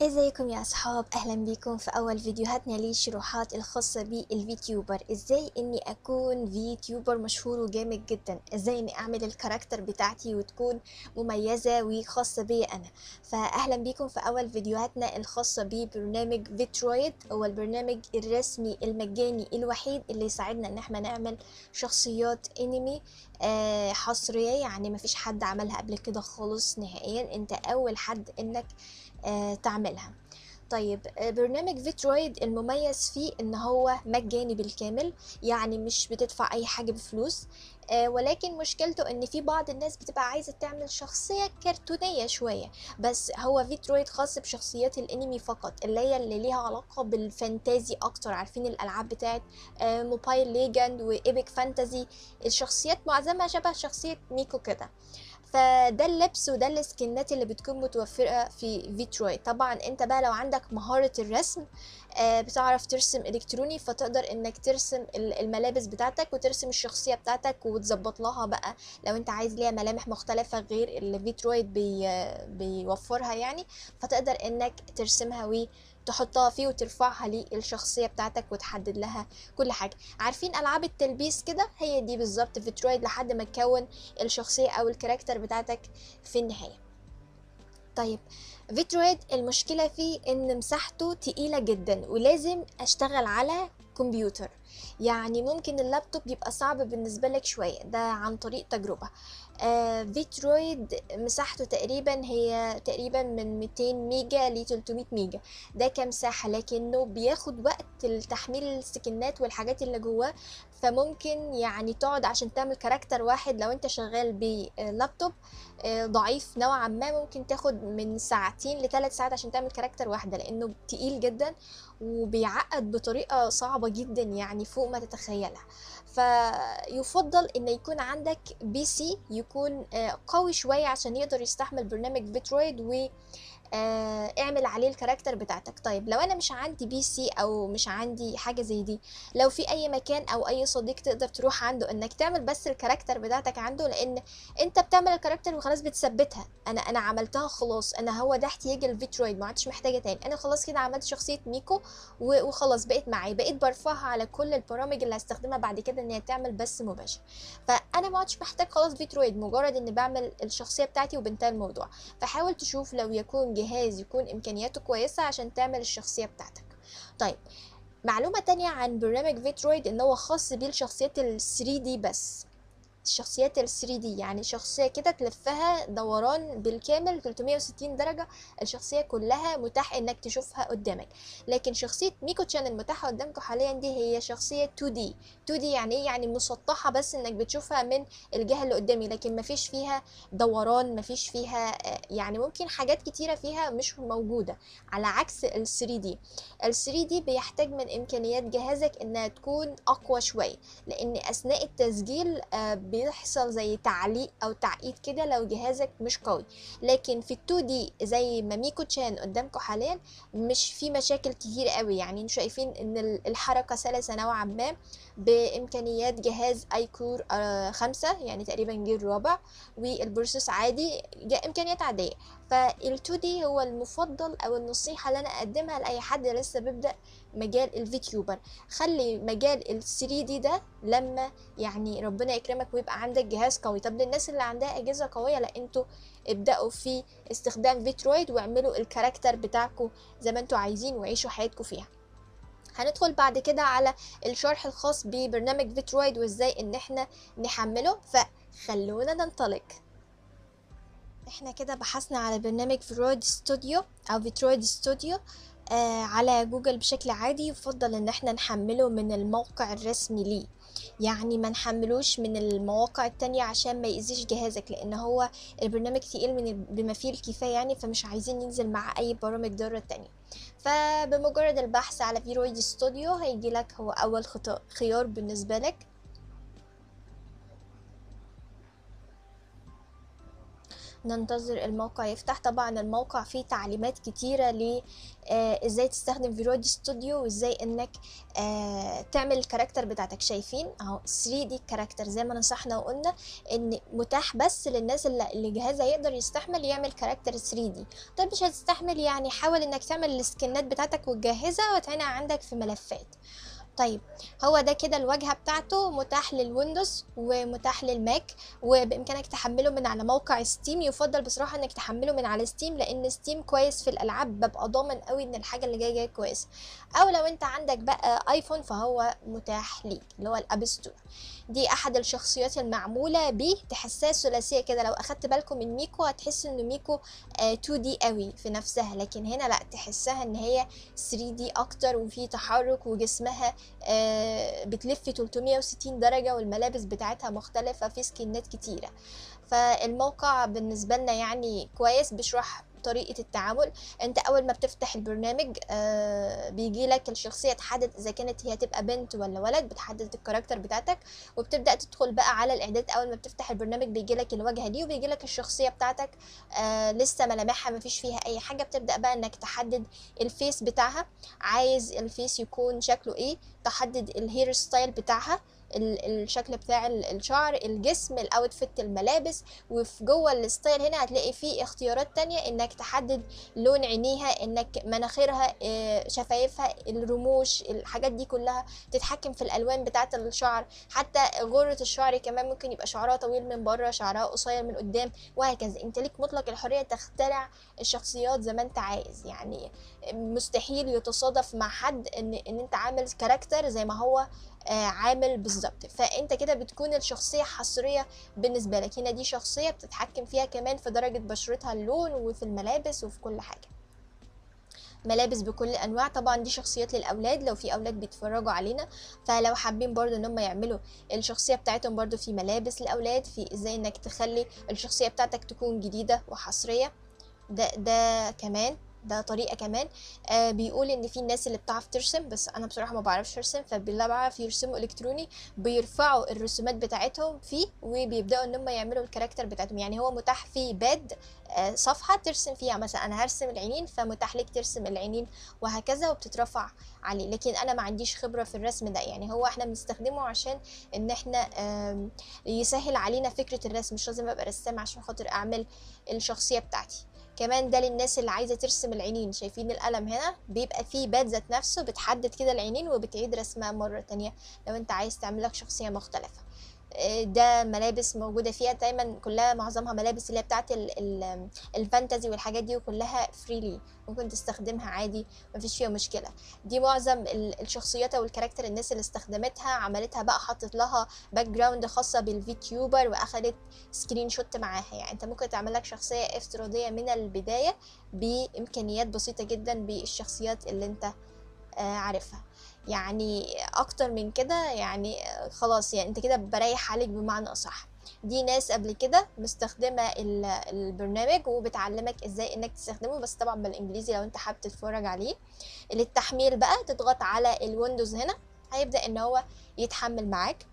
ازيكم يا اصحاب، اهلا بيكم في اول فيديوهاتنا للشروحات الخاصة بالفيتيوبر. ازاي اني اكون فيتيوبر مشهور وجامد جدا، ازاي اني اعمل الكاركتر بتاعتي وتكون مميزة وخاصة بي انا. فاهلا بيكم في اول فيديوهاتنا الخاصة ببرنامج فيترويد، هو البرنامج الرسمي المجاني الوحيد اللي يساعدنا ان احنا نعمل شخصيات انمي حصرية. يعني مفيش حد عملها قبل كده خالص نهائيا، انت اول حد انك تعملها. طيب، برنامج فيترويد المميز فيه ان هو مجاني بالكامل، يعني مش بتدفع اي حاجة بفلوس. ولكن مشكلته ان في بعض الناس بتبقى عايزة تعمل شخصية كرتونية شوية. بس هو فيترويد خاص بشخصيات الانمي فقط، اللي هي اللي ليها علاقة بالفانتازي اكتر. عارفين الالعاب بتاعت موبايل ليجند وايبك فانتازي؟ الشخصيات معظمها شبه شخصية ميكو كده. فده اللبس وده السكنات اللي بتكون متوفرة في فيترويد. طبعا انت بقى لو عندك مهارة الرسم، بتعرف ترسم الكتروني، فتقدر انك ترسم الملابس بتاعتك وترسم الشخصية بتاعتك وتظبط لها بقى لو انت عايز ليها ملامح مختلفة غير اللي فيترويد بيوفرها يعني. فتقدر انك ترسمها وتحطها فيه وترفعها للشخصية بتاعتك وتحدد لها كل حاجة. عارفين ألعاب التلبيس كده؟ هي دي بالظبط فيترويد لحد ما تكون الشخصية أو الكاركتر بتاعتك في النهاية. طيب، فيترويد المشكلة فيه إن مساحته تقيلة جدا ولازم أشتغل على كمبيوتر. يعني ممكن اللابتوب يبقى صعب بالنسبة لك شوية، ده عن طريق تجربة. فيترويد مساحته تقريبا من 200 ميجا ل 300 ميجا، ده كمساحة، لكنه بياخد وقت لتحميل السكنات والحاجات اللي جواه. فممكن يعني تقعد عشان تعمل كاركتر واحد لو انت شغال بلابتوب ضعيف نوعا ما، ممكن تاخد من ساعتين لثلاث ساعات عشان تعمل كاركتر واحدة، لأنه تقيل جدا وبيعقد بطريقة صعبة جدا يعني فوق ما تتخيلها. فيفضل ان يكون عندك بي سي يكون قوي شوية عشان يقدر يستحمل برنامج فيترويد و اعمل عليه الكاركتر بتاعتك. طيب لو انا مش عندي بي سي او مش عندي حاجه زي دي، لو في اي مكان او اي صديق تقدر تروح عنده انك تعمل بس الكاركتر بتاعتك عنده، لان انت بتعمل الكاركتر وخلاص بتثبتها. انا عملتها خلاص، انا هو ده احتياج الفيترويد، ما عادش محتاجه تاني. انا خلاص كده عملت شخصيه ميكو وخلاص بقيت معي، بقيت برفعها على كل البرامج اللي هستخدمها بعد كده ان هي تعمل بث مباشر. فانا ما عادش محتاج خلاص فيترويد، مجرد اني بعمل الشخصيه بتاعتي وبنتهي الموضوع. فحاول تشوف لو يكون جهاز يكون امكانياته كويسة عشان تعمل الشخصية بتاعتك. طيب، معلومة تانية عن برنامج فيترويد ان هو خاص بالشخصيات ال 3D بس. الشخصيات ال 3D يعني شخصية كده تلفها دوران بالكامل 360 درجة، الشخصية كلها متاح انك تشوفها قدامك. لكن شخصية ميكو تشان المتاحة قدامكم حاليا دي هي شخصية 2D. 2D يعني ايه؟ يعني مسطحة بس انك بتشوفها من الجهة اللي قدامي، لكن مفيش فيها دوران، مفيش فيها يعني ممكن حاجات كتيرة فيها مش موجودة، على عكس ال 3D. ال 3D بيحتاج من امكانيات جهازك انها تكون اقوى شوية، لان اثناء التسجيل بيحصل زي تعليق او تعقيد كده لو جهازك مش قوي. لكن في ال 2D زي ما ميكو تشان قدامكم حاليا مش في مشاكل كتير قوي، يعني انتوا شايفين ان الحركة سلسة نوعا ما بامكانيات جهاز اي كور 5، يعني تقريبا جيل رابع، والبروسيس عادي، امكانيات عادية. فال 2D هو المفضل او النصيحة اللي انا اقدمها لاي حد لسه بيبدأ مجال الفيتيوبر. خلي مجال ال 3D ده لما يعني ربنا يكرمك ويبقى عندك جهاز قوي. طب للناس اللي عندها اجهزه قويه، لا انتوا ابداوا في استخدام فيترويد واعملوا الكاركتر بتاعكم زي ما انتوا عايزين وعيشوا حياتكم فيها. هندخل بعد كده على الشرح الخاص ببرنامج فيترويد وازاي ان احنا نحمله، فخلونا ننطلق. احنا كده بحثنا على برنامج فيترويد ستوديو او فيترويد ستوديو على جوجل بشكل عادي. يفضل ان احنا نحمله من الموقع الرسمي ليه، يعني ما نحملوش من المواقع التانية عشان ما يأذيش جهازك، لان هو البرنامج تقيل بما فيه الكفاية يعني، فمش عايزين ننزل مع اي برامج ضارة تانية. فبمجرد البحث على فيترويد ستوديو هيجي لك هو اول خيار بالنسبة لك. ننتظر الموقع يفتح. طبعا الموقع فيه تعليمات كتيرة ل ازاي تستخدم فيرودي ستوديو، وازاي انك تعمل الكاركتر بتاعتك. شايفين اهو 3D كاركتر زي ما نصحنا وقلنا ان متاح بس للناس اللي جهازها يقدر يستحمل يعمل كاركتر 3D. طيب مش هتستحمل، يعني حاول انك تعمل السكنات بتاعتك وتجهزها وتعينها عندك في ملفات. طيب هو ده كده الواجهة بتاعته، متاح للويندوز ومتاح للماك، وبإمكانك تحمله من على موقع ستيم. يفضل بصراحة انك تحمله من على ستيم، لان ستيم كويس في الالعاب، ببقى ضامن قوي ان الحاجة اللي جاية كويسة. او لو انت عندك بقى ايفون فهو متاح ليك اللي هو الاب ستور. دي احد الشخصيات المعمولة بيه، تحسها ثلاثية كده. لو اخدت بالكم من ميكو هتحس ان ميكو 2D قوي في نفسها، لكن هنا لا، تحسها ان هي 3D اكتر، وفي تحرك، وجسمها بتلف 360 درجة، والملابس بتاعتها مختلفة، في سكنات كتيرة. فالموقع بالنسبة لنا يعني كويس، بيشرح طريقة التعامل. انت اول ما بتفتح البرنامج بيجي لك الشخصية، تحدد اذا كانت هي تبقى بنت ولا ولد، بتحدد الكاركتر بتاعتك، وبتبدأ تدخل بقى على الاعداد. اول ما بتفتح البرنامج بيجي لك الواجهة دي، وبيجي لك الشخصية بتاعتك لسه ملامحها مفيش فيها اي حاجة. بتبدأ بقى انك تحدد الفيس بتاعها، عايز الفيس يكون شكله ايه، تحدد الهير ستايل بتاعها، الشكل بتاع الشعر، الجسم، الاوتفيت، الملابس. وفي جوه الستايل هنا هتلاقي فيه اختيارات تانية، انك تحدد لون عينيها، انك مناخيرها، شفايفها، الرموش، الحاجات دي كلها. تتحكم في الالوان بتاعه الشعر، حتى غرة الشعر كمان ممكن يبقى شعرها طويل من بره، شعرها قصير من قدام، وهكذا. انت ليك مطلق الحرية تخترع الشخصيات زي ما انت عايز. يعني مستحيل يتصادف مع حد ان انت عامل كاركتر زي ما هو عامل بالظبط. فانت كده بتكون الشخصية حصرية بالنسبة لك. هنا دي شخصية بتتحكم فيها كمان في درجة بشرتها، اللون، وفي الملابس، وفي كل حاجة. ملابس بكل الانواع. طبعا دي شخصيات للاولاد لو في اولاد بيتفرجوا علينا، فلو حابين برضو ان هم يعملوا الشخصيه بتاعتهم، برضو في ملابس للاولاد، في ازاي انك تخلي الشخصيه بتاعتك تكون جديده وحصريه. ده كمان، ده طريقة كمان. بيقول ان في الناس اللي بتعرف ترسم، بس انا بصراحة ما بعرفش ارسم، فبالله بعرف يرسموا الكتروني، بيرفعوا الرسومات بتاعتهم فيه، وبيبدأوا ان هم يعملوا الكاركتر بتاعتهم. يعني هو متاح فيه باد صفحة ترسم فيها، مثلا انا هرسم العينين فمتاح لك ترسم العينين، وهكذا، وبتترفع عليه. لكن انا ما عنديش خبرة في الرسم ده، يعني هو احنا بنستخدمه عشان ان احنا يسهل علينا فكرة الرسم، مش لازم ابقى رسام عشان خاطر اعمل الشخصية بتاعتي. كمان ده للناس اللي عايزة ترسم العينين. شايفين القلم هنا بيبقى فيه باد ذات نفسه، بتحدد كده العينين وبتعيد رسمها مرة تانية لو انت عايز تعملك شخصية مختلفة. ده ملابس موجودة فيها دايما، كلها معظمها ملابس اللي هي بتاعت الفانتازي والحاجات دي، وكلها فريلي ممكن تستخدمها عادي، مفيش فيها مشكلة. دي معظم الشخصيات او الكاركتر الناس اللي استخدمتها عملتها بقى، حطت لها باك جراوند خاصة بالفيتيوبر، واخدت سكرين شوت معاها. يعني انت ممكن تعمل لك شخصية افتراضية من البداية بامكانيات بسيطة جدا بالشخصيات اللي انت عارفها. يعني اكتر من كده يعني خلاص، يعني انت كده بريح عليك بمعنى اصح. دي ناس قبل كده مستخدمة البرنامج وبتعلمك ازاي انك تستخدمه، بس طبعا بالانجليزي لو انت حابب تتفرج عليه. للتحميل بقى تضغط على الويندوز هنا، هيبدأ ان هو يتحمل معاك.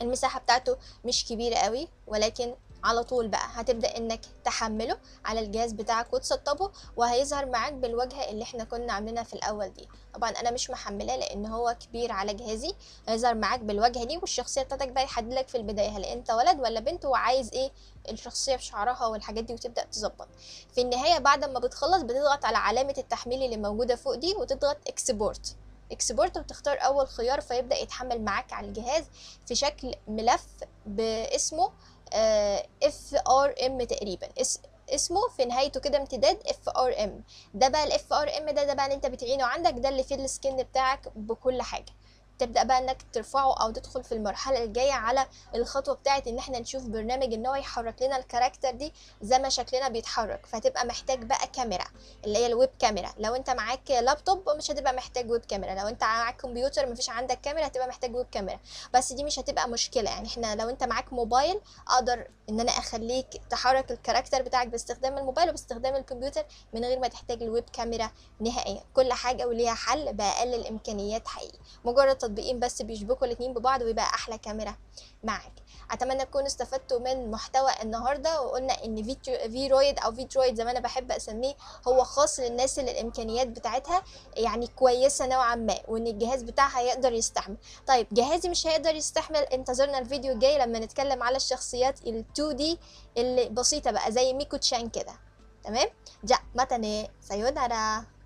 المساحة بتاعته مش كبيرة قوي، ولكن على طول بقى هتبدأ انك تحمله على الجهاز بتاعك وتسطبه، وهيظهر معاك بالواجهة اللي احنا كنا عاملينها في الاول دي. طبعا انا مش محملاه لان هو كبير على جهازي. هيظهر معاك بالواجهة دي، والشخصية بتاعتك بقى يحدد لك في البداية هل انت ولد ولا بنت، وعايز ايه الشخصية بشعرها والحاجات دي، وتبدأ تظبط. في النهاية بعد ما بتخلص بتضغط على علامة التحميل اللي موجودة فوق دي، وتضغط اكسبورت وتختار اول خيار، فيبدأ يتحمل معاك على الجهاز في شكل ملف باسمه FRM تقريبا. اسمه في نهايته كده امتداد FRM. ده بقى ال FRM ده بقى اللي انت بتعينه عندك، ده اللي فيه السكن بتاعك بكل حاجة. تبدأ بقى انك ترفعه او تدخل في المرحلة الجاية على الخطوة بتاعت ان احنا نشوف برنامج ان هو يحرك لنا الكاركتر دي زي ما شكلنا بيتحرك. فتبقى محتاج بقى كاميرا اللي هي الويب كاميرا. لو انت معاك لابتوب مش هتبقى محتاج ويب كاميرا، لو انت معاك كمبيوتر مفيش عندك كاميرا هتبقى محتاج ويب كاميرا، بس دي مش هتبقى مشكلة. يعني احنا لو انت معاك موبايل اقدر ان انا اخليك تحرك الكاركتر بتاعك باستخدام الموبايل وباستخدام الكمبيوتر من غير ما تحتاج الويب كاميرا نهائيا. كل حاجة وليها حل بأقل الامكانيات حقيقي. مجرد تطبيقين بس بيشبكوا الاتنين ببعض ويبقى احلى كاميرا معاك. اتمنى تكونوا استفدتوا من محتوى النهارده، وقلنا ان فيرويد او فيترويد زي ما انا بحب اسميه هو خاص للناس اللي الامكانيات بتاعتها يعني كويسه نوعا ما، وان الجهاز بتاعها يقدر يستحمل. طيب جهازي مش هيقدر يستحمل، انتظرنا الفيديو الجاي لما نتكلم على الشخصيات ال 2 دي اللي بسيطه بقى زي ميكو تشان كده. تمام؟ جا ماتاني سايونارا.